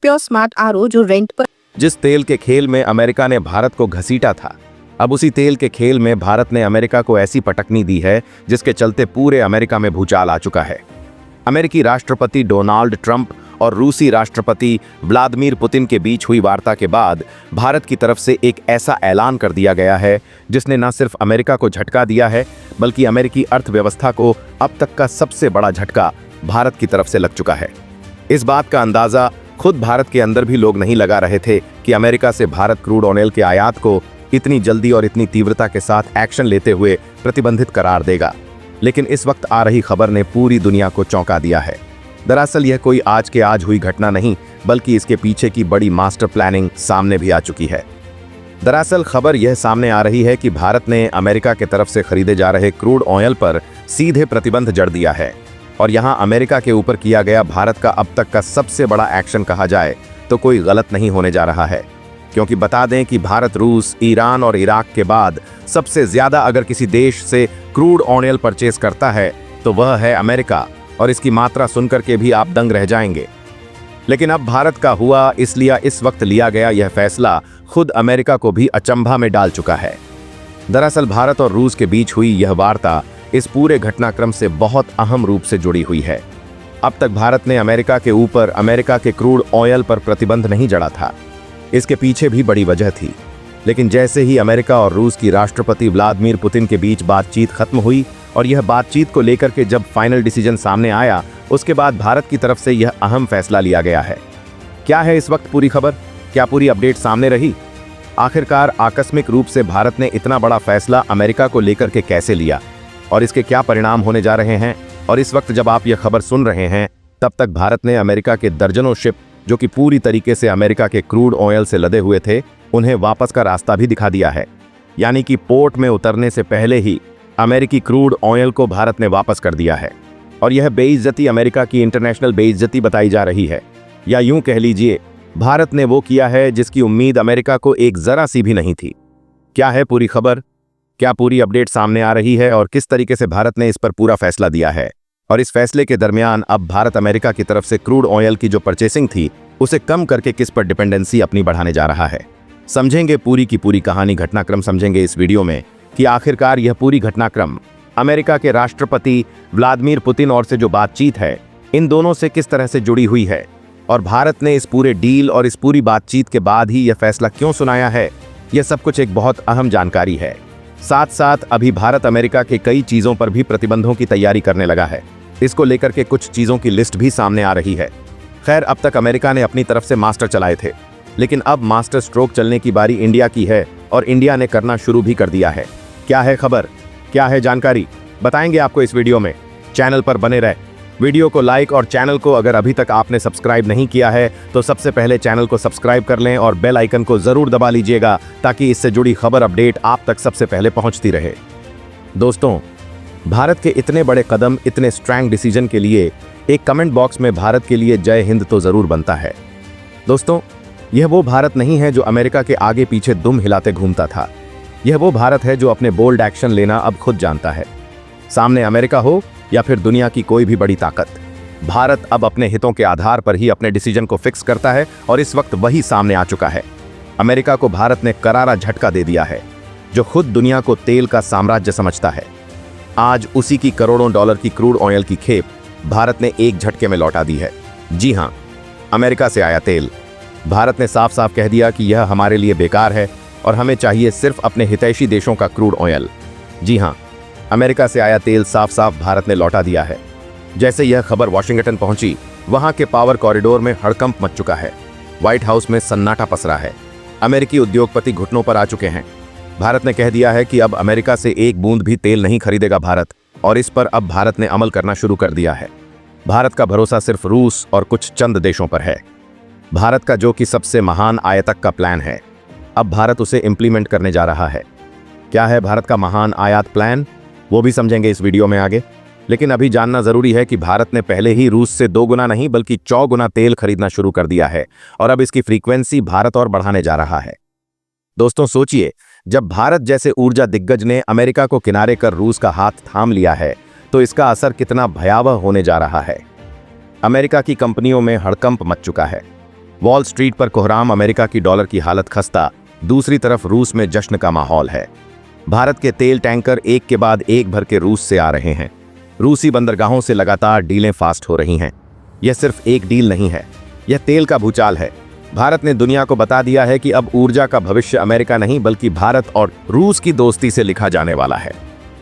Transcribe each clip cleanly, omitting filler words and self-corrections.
Pure smart RO जो rent पर। जिस तेल के खेल में अमेरिका ने भारत को घसीटा था, अब उसी तेल के खेल में भारत ने अमेरिका को ऐसी पटकनी दी है जिसके चलते पूरे अमेरिका में भूचाल आ चुका है। अमेरिकी राष्ट्रपति डोनाल्ड ट्रंप और रूसी राष्ट्रपति व्लादिमीर पुतिन के बीच हुई वार्ता के बाद भारत की तरफ से एक ऐसा ऐलान कर दिया गया है जिसने न सिर्फ अमेरिका को झटका दिया है, बल्कि अमेरिकी अर्थव्यवस्था को अब तक का सबसे बड़ा झटका भारत की तरफ से लग चुका है। इस बात का अंदाजा खुद भारत के अंदर भी लोग नहीं लगा रहे थे कि अमेरिका से भारत क्रूड ऑयल के आयात को इतनी जल्दी और इतनी तीव्रता के साथ एक्शन लेते हुए प्रतिबंधित करार देगा। लेकिन इस वक्त आ रही खबर ने पूरी दुनिया को चौंका दिया है। दरअसल यह कोई आज के आज हुई घटना नहीं, बल्कि इसके पीछे की बड़ी मास्टर प्लानिंग सामने भी आ चुकी है। दरअसल खबर यह सामने आ रही है कि भारत ने अमेरिका के तरफ से खरीदे जा रहे क्रूड ऑयल पर सीधे प्रतिबंध जड़ दिया है। और यहां अमेरिका के ऊपर किया गया भारत का अब तक का सबसे बड़ा एक्शन कहा जाए तो कोई गलत नहीं होने जा रहा है, क्योंकि बता दें कि भारत रूस, ईरान और इराक के बाद सबसे ज्यादा अगर किसी देश से क्रूड ऑयल परचेस करता है तो वह है अमेरिका। और इसकी मात्रा सुनकर के भी आप दंग रह जाएंगे। लेकिन अब भारत का हुआ इसलिए इस वक्त लिया गया यह फैसला खुद अमेरिका को भी अचंभा में डाल चुका है। दरअसल भारत और रूस के बीच हुई यह वार्ता इस पूरे घटनाक्रम से बहुत अहम रूप से जुड़ी हुई है। अब तक भारत ने अमेरिका के ऊपर अमेरिका के क्रूड ऑयल पर प्रतिबंध नहीं जड़ा था। इसके पीछे भी बड़ी वजह थी। लेकिन जैसे ही अमेरिका और रूस की राष्ट्रपति व्लादिमीर पुतिन के बीच बातचीत खत्म हुई और यह बातचीत को लेकर के जब फाइनल डिसीजन सामने आया, उसके बाद भारत की तरफ से यह अहम फैसला लिया गया है। क्या है इस वक्त पूरी खबर? क्या पूरी अपडेट सामने रही? आखिरकार आकस्मिक रूप से भारत ने इतना बड़ा फैसला अमेरिका को लेकर के कैसे लिया और इसके क्या परिणाम होने जा रहे हैं? और इस वक्त जब आप यह खबर सुन रहे हैं, तब तक भारत ने अमेरिका के दर्जनों शिप जो कि पूरी तरीके से अमेरिका के क्रूड ऑयल से लदे हुए थे, उन्हें वापस का रास्ता भी दिखा दिया है। यानी कि पोर्ट में उतरने से पहले ही अमेरिकी क्रूड ऑयल को भारत ने वापस कर दिया है। और यह बेइज्जती अमेरिका की इंटरनेशनल बेइज्जती बताई जा रही है, या यूं कह लीजिए भारत ने वो किया है जिसकी उम्मीद अमेरिका को एक जरा सी भी नहीं थी। क्या है पूरी खबर? क्या पूरी अपडेट सामने आ रही है और किस तरीके से भारत ने इस पर पूरा फैसला दिया है? और इस फैसले के दरमियान अब भारत अमेरिका की तरफ से क्रूड ऑयल की जो परचेसिंग थी उसे कम करके किस पर डिपेंडेंसी अपनी बढ़ाने जा रहा है? समझेंगे पूरी की पूरी कहानी, घटनाक्रम समझेंगे इस वीडियो में कि आखिरकार यह पूरी घटनाक्रम अमेरिका के राष्ट्रपति व्लादिमीर पुतिन और से जो बातचीत है, इन दोनों से किस तरह से जुड़ी हुई है और भारत ने इस पूरे डील और इस पूरी बातचीत के बाद ही यह फैसला क्यों सुनाया है। यह सब कुछ एक बहुत अहम जानकारी है। साथ साथ अभी भारत अमेरिका के कई चीजों पर भी प्रतिबंधों की तैयारी करने लगा है। इसको लेकर के कुछ चीजों की लिस्ट भी सामने आ रही है। खैर, अब तक अमेरिका ने अपनी तरफ से मास्टर चलाए थे, लेकिन अब मास्टर स्ट्रोक चलने की बारी इंडिया की है और इंडिया ने करना शुरू भी कर दिया है। क्या है खबर? क्या है जानकारी? बताएंगे आपको इस वीडियो में। चैनल पर बने रहे। वीडियो को लाइक और चैनल को अगर अभी तक आपने सब्सक्राइब नहीं किया है तो सबसे पहले चैनल को सब्सक्राइब कर लें और बेल आइकन को जरूर दबा लीजिएगा ताकि इससे जुड़ी खबर अपडेट आप तक सबसे पहले पहुंचती रहे। दोस्तों, भारत के इतने बड़े कदम, इतने स्ट्रॉन्ग डिसीजन के लिए एक कमेंट बॉक्स में भारत के लिए जय हिंद तो जरूर बनता है। दोस्तों, यह वो भारत नहीं है जो अमेरिका के आगे पीछे दुम हिलाते घूमता था। यह वो भारत है जो अपने बोल्ड एक्शन लेना अब खुद जानता है। सामने अमेरिका हो या फिर दुनिया की कोई भी बड़ी ताकत, भारत अब अपने हितों के आधार पर ही अपने डिसीजन को फिक्स करता है और इस वक्त वही सामने आ चुका है। अमेरिका को भारत ने करारा झटका दे दिया है, जो खुद दुनिया को तेल का साम्राज्य समझता है। आज उसी की करोड़ों डॉलर की क्रूड ऑयल की खेप भारत ने एक झटके में लौटा दी है। जी हां, अमेरिका से आया तेल। भारत ने साफ साफ कह दिया कि यह हमारे लिए बेकार है और हमें चाहिए सिर्फ अपने हितैषी देशों का क्रूड ऑयल। जी हां, अमेरिका से आया तेल साफ साफ भारत ने लौटा दिया है। जैसे यह खबर वॉशिंगटन पहुंची, वहां के पावर कॉरिडोर में हड़कंप मच चुका है। व्हाइट हाउस में सन्नाटा पसरा है। अमेरिकी उद्योगपति घुटनों पर आ चुके हैं। भारत ने कह दिया है कि अब अमेरिका से एक बूंद भी तेल नहीं खरीदेगा भारत, और इस पर अब भारत ने अमल करना शुरू कर दिया है। भारत का भरोसा सिर्फ रूस और कुछ चंद देशों पर है। भारत का जो कि सबसे महान आयातक का प्लान है, अब भारत उसे इंप्लीमेंट करने जा रहा है। क्या है भारत का महान आयात प्लान, वो भी समझेंगे इस वीडियो में आगे। लेकिन अभी जानना जरूरी है कि भारत ने पहले ही रूस से 2 गुना नहीं बल्कि 4 गुना तेल खरीदना शुरू कर दिया है और अब इसकी फ्रीक्वेंसी भारत और बढ़ाने जा रहा है। दोस्तों सोचिए, जब भारत जैसे ऊर्जा दिग्गज ने अमेरिका को किनारे कर रूस का हाथ थाम लिया है तो इसका असर कितना भयावह होने जा रहा है। अमेरिका की कंपनियों में हड़कंप मच चुका है। वॉल स्ट्रीट पर कोहराम, अमेरिका की डॉलर की हालत खस्ता, दूसरी तरफ रूस में जश्न का माहौल है। भारत के तेल टैंकर एक के बाद एक भर के रूस से आ रहे हैं। रूसी बंदरगाहों से लगातार डीलें फास्ट हो रही हैं। यह सिर्फ एक डील नहीं है, यह तेल का भूचाल है। भारत ने दुनिया को बता दिया है कि अब ऊर्जा का भविष्य अमेरिका नहीं बल्कि भारत और रूस की दोस्ती से लिखा जाने वाला है।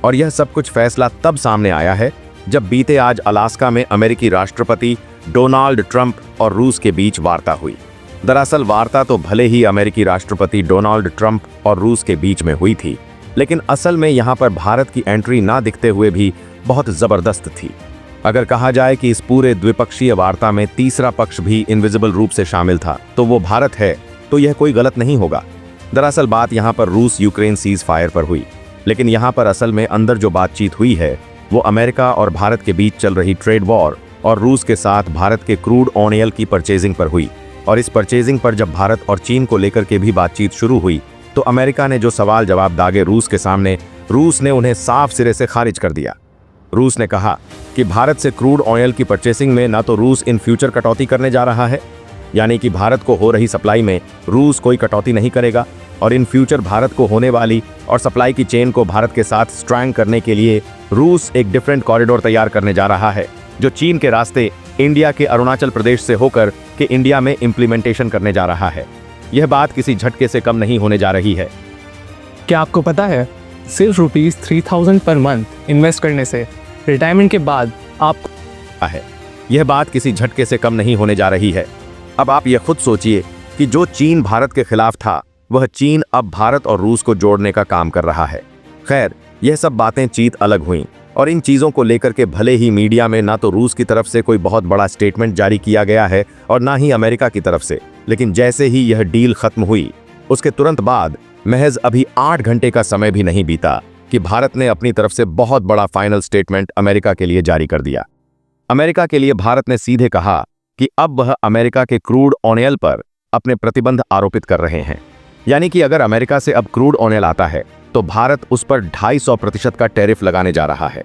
और यह सब कुछ फैसला तब सामने आया है जब बीते आज अलास्का में अमेरिकी राष्ट्रपति डोनाल्ड ट्रंप और रूस के बीच वार्ता हुई। दरअसल वार्ता तो भले ही अमेरिकी राष्ट्रपति डोनाल्ड ट्रंप और रूस के बीच में हुई थी, लेकिन असल में यहाँ पर भारत की एंट्री ना दिखते हुए भी बहुत जबरदस्त थी। अगर कहा जाए कि इस पूरे द्विपक्षीय वार्ता में तीसरा पक्ष भी इनविजिबल रूप से शामिल था तो वो भारत है, तो यह कोई गलत नहीं होगा। दरअसल बात यहाँ पर रूस यूक्रेन सीज फायर पर हुई, लेकिन यहाँ पर असल में अंदर जो बातचीत हुई है वो अमेरिका और भारत के बीच चल रही ट्रेड वॉर और रूस के साथ भारत के क्रूड ऑयल की परचेजिंग पर हुई। और इस परचेजिंग पर जब भारत और चीन को लेकर के भी बातचीत शुरू हुई तो अमेरिका ने जो सवाल जवाब दागे रूस के सामने, रूस ने उन्हें साफ सिरे से खारिज कर दिया। रूस ने कहा कि भारत से क्रूड ऑयल की परचेसिंग में ना तो रूस इन फ्यूचर कटौती करने जा रहा है, यानी कि भारत को हो रही सप्लाई में रूस कोई कटौती नहीं करेगा, और इन फ्यूचर भारत को होने वाली और सप्लाई की चेन को भारत के साथ स्ट्रैंग करने के लिए रूस एक डिफरेंट कॉरिडोर तैयार करने जा रहा है जो चीन के रास्ते इंडिया के अरुणाचल प्रदेश से होकर के इंडिया में इम्प्लीमेंटेशन करने जा रहा है। यह बात किसी झटके से कम नहीं होने जा रही है। क्या आपको पता है, सिर्फ ₹3000 पर मंथ इन्वेस्ट करने से रिटायरमेंट के बाद आपको है, यह बात किसी झटके से कम नहीं होने जा रही है। अब आप यह खुद सोचिए कि जो चीन भारत के खिलाफ था वह चीन अब भारत और रूस को जोड़ने का काम कर रहा है। खैर, यह सब बातें चीत अलग हुईं और इन चीज़ों को लेकर के भले ही मीडिया में ना तो रूस की तरफ से कोई बहुत बड़ा स्टेटमेंट जारी किया गया है और ना ही अमेरिका की तरफ से, लेकिन जैसे ही यह डील खत्म हुई उसके तुरंत बाद महज अभी 8 घंटे का समय भी नहीं बीता कि भारत ने अपनी तरफ से बहुत बड़ा फाइनल स्टेटमेंट अमेरिका के लिए जारी कर दिया। अमेरिका के लिए भारत ने सीधे कहा कि अब वह अमेरिका के क्रूड ऑयल पर अपने प्रतिबंध आरोपित कर रहे हैं, यानी कि अगर अमेरिका से अब क्रूड ऑयल आता है तो भारत उस पर 250% का टैरिफ लगाने जा रहा है।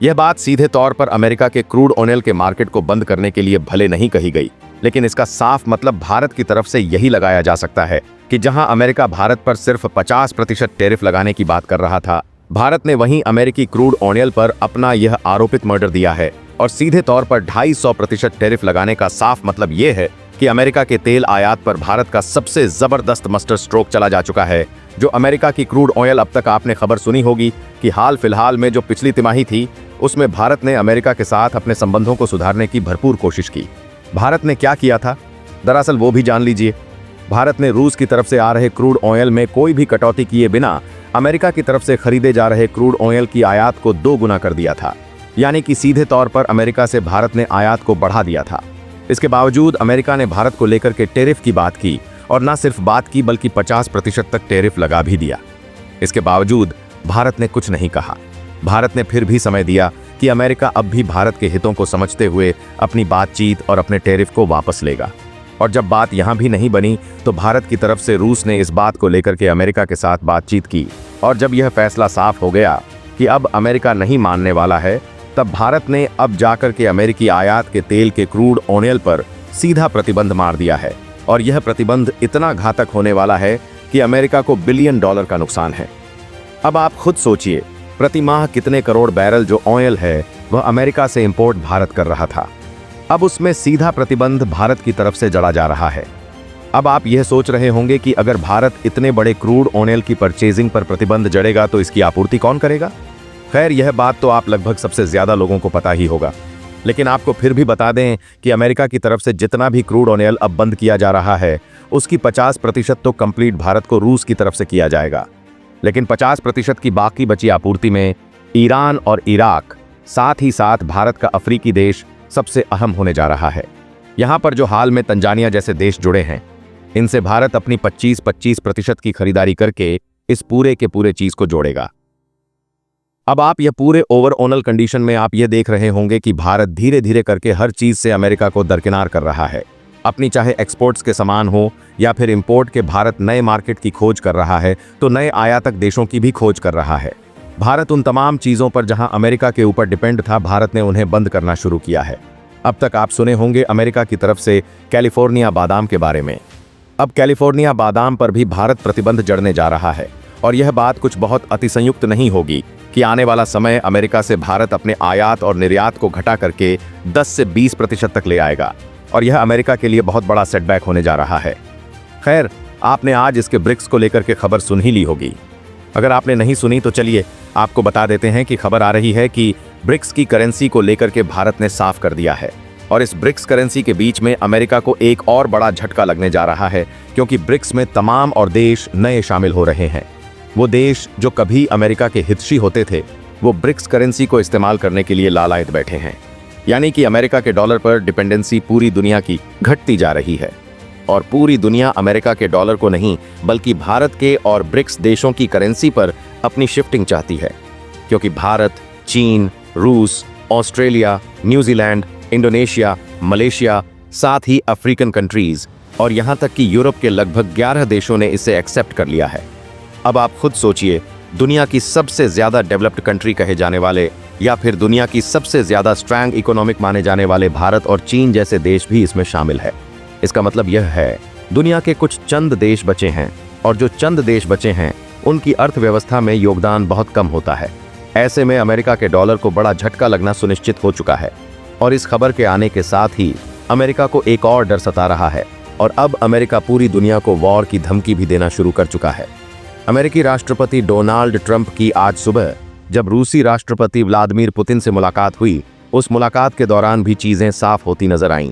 यह बात सीधे तौर पर अमेरिका के क्रूड ऑयल के मार्केट को बंद करने के लिए भले नहीं कही गई, लेकिन इसका साफ मतलब भारत की तरफ से यही लगाया जा सकता है कि जहां अमेरिका भारत पर सिर्फ 50% टैरिफ लगाने की बात कर रहा था, भारत ने वहीं अमेरिकी क्रूड ऑयल पर अपना यह आरोपित मर्डर दिया है। और सीधे तौर पर 250% टैरिफ लगाने का साफ मतलब यह है कि अमेरिका के तेल आयात पर भारत का सबसे जबरदस्त मास्टर स्ट्रोक चला जा चुका है। जो अमेरिका की क्रूड ऑयल, अब तक आपने खबर सुनी होगी कि हाल फिलहाल में जो पिछली तिमाही थी उसमें भारत ने अमेरिका के साथ अपने संबंधों को सुधारने की भरपूर कोशिश की। भारत ने क्या किया था दरअसल वो भी जान लीजिए। भारत ने रूस की तरफ से आ रहे क्रूड ऑयल में कोई भी कटौती किए बिना अमेरिका की तरफ से खरीदे जा रहे क्रूड ऑयल की आयात को 2 गुना कर दिया था, यानी कि सीधे तौर पर अमेरिका से भारत ने आयात को बढ़ा दिया था। इसके बावजूद अमेरिका ने भारत को लेकर के टैरिफ की बात की और न सिर्फ बात की बल्कि 50% तक टैरिफ लगा भी दिया। इसके बावजूद भारत ने कुछ नहीं कहा। भारत ने फिर भी समय दिया कि अमेरिका अब भी भारत के हितों को समझते हुए अपनी बातचीत और अपने टैरिफ को वापस लेगा। और जब बात यहां भी नहीं बनी तो भारत की तरफ से रूस ने इस बात को लेकर के अमेरिका के साथ बातचीत की, और जब यह फैसला साफ हो गया कि अब अमेरिका नहीं मानने वाला है, तब भारत ने अब जाकर के अमेरिकी आयात के तेल के क्रूड ऑयल पर सीधा प्रतिबंध मार दिया है। और यह प्रतिबंध इतना घातक होने वाला है कि अमेरिका को $1 बिलियन का नुकसान है। अब आप खुद सोचिए, प्रति माह कितने करोड़ बैरल जो ऑयल है वह अमेरिका से इंपोर्ट भारत कर रहा था, अब उसमें सीधा प्रतिबंध भारत की तरफ से जड़ा जा रहा है। अब आप यह सोच रहे होंगे कि अगर भारत इतने बड़े क्रूड ऑयल की परचेजिंग पर प्रतिबंध जड़ेगा तो इसकी आपूर्ति कौन करेगा। खैर, यह बात तो आप लगभग सबसे ज्यादा लोगों को पता ही होगा, लेकिन आपको फिर भी बता दें कि अमेरिका की तरफ से जितना भी क्रूड ऑयल अब बंद किया जा रहा है उसकी 50% तो कंप्लीट भारत को रूस की तरफ से किया जाएगा, लेकिन 50% की बाकी बची आपूर्ति में ईरान और इराक, साथ ही साथ भारत का अफ्रीकी देश सबसे अहम होने जा रहा है। यहां पर जो हाल में तंजानिया जैसे देश जुड़े हैं, इनसे भारत अपनी 25% की खरीदारी करके इस पूरे के पूरे चीज को जोड़ेगा। अब आप यह पूरे ओवरऑल कंडीशन में आप यह देख रहे होंगे कि भारत धीरे धीरे करके हर चीज से अमेरिका को दरकिनार कर रहा है। अपनी चाहे एक्सपोर्ट्स के सामान हो या फिर इंपोर्ट के, भारत नए मार्केट की खोज कर रहा है तो नए आयातक देशों की भी खोज कर रहा है। भारत उन तमाम चीजों पर जहां अमेरिका के ऊपर डिपेंड था, भारत ने उन्हें बंद करना शुरू किया है। अब तक आप सुने होंगे अमेरिका की तरफ से कैलिफोर्निया बादाम के बारे में। अब कैलिफोर्निया बादाम पर भी भारत प्रतिबंध जड़ने जा रहा है और यह बात कुछ बहुत अतिसंयुक्त नहीं होगी कि आने वाला समय अमेरिका से भारत अपने आयात और निर्यात को घटा करके 10 से 20% तक ले आएगा और यह अमेरिका के लिए बहुत बड़ा सेटबैक होने जा रहा है। खैर, आपने आज इसके ब्रिक्स को लेकर के खबर सुन ही ली होगी। अगर आपने नहीं सुनी तो चलिए आपको बता देते हैं कि खबर आ रही है कि ब्रिक्स की करेंसी को लेकर के भारत ने साफ कर दिया है और इस ब्रिक्स करेंसी के बीच में अमेरिका को एक और बड़ा झटका लगने जा रहा है, क्योंकि ब्रिक्स में तमाम और देश नए शामिल हो रहे हैं। वो देश जो कभी अमेरिका के हितैषी होते थे, वो ब्रिक्स करेंसी को इस्तेमाल करने के लिए लालायित बैठे हैं। यानी कि अमेरिका के डॉलर पर डिपेंडेंसी पूरी दुनिया की घटती जा रही है और पूरी दुनिया अमेरिका के डॉलर को नहीं बल्कि भारत के और ब्रिक्स देशों की करेंसी पर अपनी शिफ्टिंग चाहती है, क्योंकि भारत, चीन, रूस, ऑस्ट्रेलिया, न्यूजीलैंड, इंडोनेशिया, मलेशिया, साथ ही अफ्रीकन कंट्रीज और यहां तक कि यूरोप के लगभग 11 देशों ने इसे एक्सेप्ट कर लिया है। अब आप खुद सोचिए, दुनिया की सबसे ज्यादा डेवलप्ड कंट्री कहे जाने वाले या फिर दुनिया की सबसे ज्यादा स्ट्रॉन्ग इकोनॉमिक माने जाने वाले भारत और चीन जैसे देश भी इसमें शामिल है। इसका मतलब यह है दुनिया के कुछ चंद देश बचे हैं और जो चंद देश बचे हैं उनकी अर्थव्यवस्था में योगदान बहुत कम होता है। ऐसे में अमेरिका के डॉलर को बड़ा झटका लगना सुनिश्चित हो चुका है और इस खबर के आने के साथ ही अमेरिका को एक और डर सता रहा है और अब अमेरिका पूरी दुनिया को वॉर की धमकी भी देना शुरू कर चुका है। अमेरिकी राष्ट्रपति डोनाल्ड ट्रंप की आज सुबह जब रूसी राष्ट्रपति व्लादिमीर पुतिन से मुलाकात हुई, उस मुलाकात के दौरान भी चीजें साफ होती नजर आईं।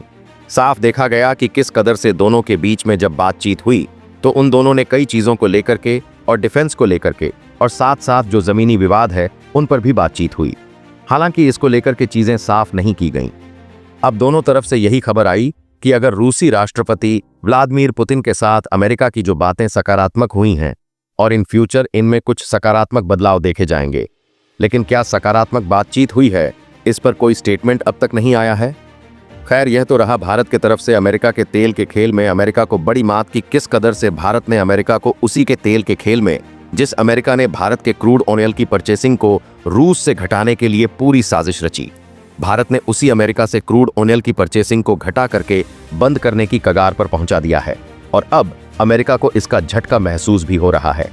साफ देखा गया कि किस कदर से दोनों के बीच में जब बातचीत हुई तो उन दोनों ने कई चीजों को लेकर के और डिफेंस को लेकर के और साथ साथ जो जमीनी विवाद है उन पर भी बातचीत हुई। हालांकि इसको लेकर के चीजें साफ नहीं की गईं। अब दोनों तरफ से यही खबर आई कि अगर रूसी राष्ट्रपति व्लादिमीर पुतिन के साथ अमेरिका की जो बातें सकारात्मक हुई हैं और इन फ्यूचर इनमें कुछ सकारात्मक बदलाव देखे जाएंगे, लेकिन क्या सकारात्मक बातचीत हुई है, इस पर कोई स्टेटमेंट अब तक नहीं आया है। खैर, यह तो रहा भारत की तरफ से अमेरिका के तेल के खेल में अमेरिका को बड़ी मात की किस कदर से भारत ने अमेरिका को उसी के तेल के खेल में, जिस अमेरिका ने भारत के क्रूड ऑयल की परचेसिंग को रूस से घटाने के लिए पूरी साजिश रची, भारत ने उसी अमेरिका से क्रूड ऑयल की परचेसिंग को घटा करके बंद करने की कगार पर पहुंचा दिया है और अब अमेरिका को इसका झटका महसूस भी हो रहा है।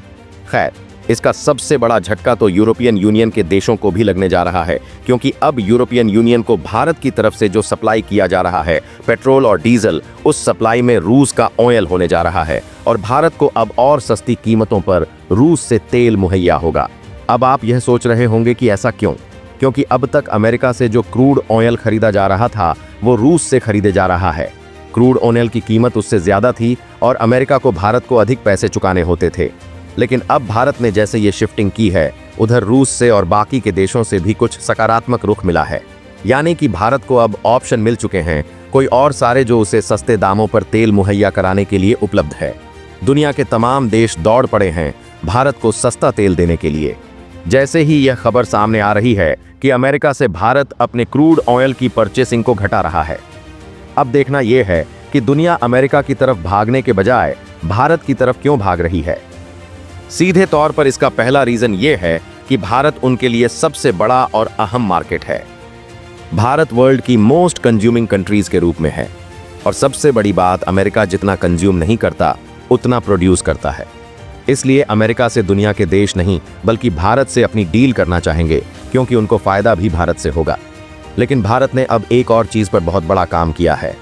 खैर, इसका सबसे बड़ा झटका तो यूरोपियन यूनियन के देशों को भी लगने जा रहा है, क्योंकि अब यूरोपियन यूनियन को भारत की तरफ से जो सप्लाई किया जा रहा है पेट्रोल और डीजल, उस सप्लाई में रूस का ऑयल होने जा रहा है और भारत को अब और सस्ती कीमतों पर रूस से तेल मुहैया होगा। अब आप यह सोच रहे होंगे कि ऐसा क्यों, क्योंकि अब तक अमेरिका से जो क्रूड ऑयल खरीदा जा रहा था वो रूस से खरीदे जा रहा है। क्रूड ऑयल की कीमत उससे ज्यादा थी और अमेरिका को भारत को अधिक पैसे चुकाने होते थे, लेकिन अब भारत ने जैसे ये शिफ्टिंग की है, उधर रूस से और बाकी के देशों से भी कुछ सकारात्मक रुख मिला है। यानी कि भारत को अब ऑप्शन मिल चुके हैं, कोई और सारे जो उसे सस्ते दामों पर तेल मुहैया कराने के लिए उपलब्ध है। दुनिया के तमाम देश दौड़ पड़े हैं भारत को सस्ता तेल देने के लिए। जैसे ही यह खबर सामने आ रही है कि अमेरिका से भारत अपने क्रूड ऑयल की परचेसिंग को घटा रहा है, अब देखना यह है कि दुनिया अमेरिका की तरफ भागने के बजाय भारत की तरफ क्यों भाग रही है। सीधे तौर पर इसका पहला रीजन यह है कि भारत उनके लिए सबसे बड़ा और अहम मार्केट है। भारत वर्ल्ड की मोस्ट कंज्यूमिंग कंट्रीज के रूप में है और सबसे बड़ी बात, अमेरिका जितना कंज्यूम नहीं करता उतना प्रोड्यूस करता है। इसलिए अमेरिका से दुनिया के देश नहीं बल्कि भारत से अपनी डील करना चाहेंगे, क्योंकि उनको फायदा भी भारत से होगा। लेकिन भारत ने अब एक और चीज पर बहुत बड़ा काम किया है।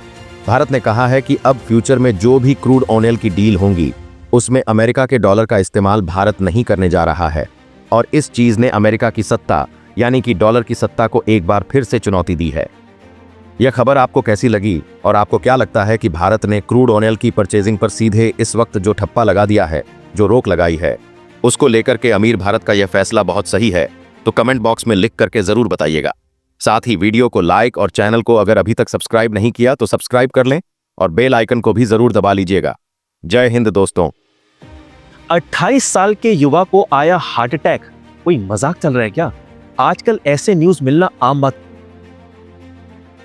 भारत ने कहा है कि अब फ्यूचर में जो भी क्रूड ऑयल की डील होंगी उसमें अमेरिका के डॉलर का इस्तेमाल भारत नहीं करने जा रहा है और इस चीज ने अमेरिका की सत्ता यानी कि डॉलर की सत्ता को एक बार फिर से चुनौती दी है। यह खबर आपको कैसी लगी और आपको क्या लगता है कि भारत ने क्रूड ऑयल की परचेजिंग पर सीधे इस वक्त जो ठप्पा लगा दिया है, जो रोक लगाई है, उसको लेकर के अमीर भारत का यह फैसला बहुत सही है? तो कमेंट बॉक्स में लिख करके जरूर बताइएगा। साथ ही वीडियो को लाइक और चैनल को अगर अभी तक सब्सक्राइब नहीं किया तो सब्सक्राइब कर लें और बेल आइकन को भी जरूर दबा लीजिएगा। जय हिंद दोस्तों। 28 साल के युवा को आया हार्ट अटैक, कोई मजाक चल रहा है क्या? आजकल ऐसे न्यूज मिलना आम बात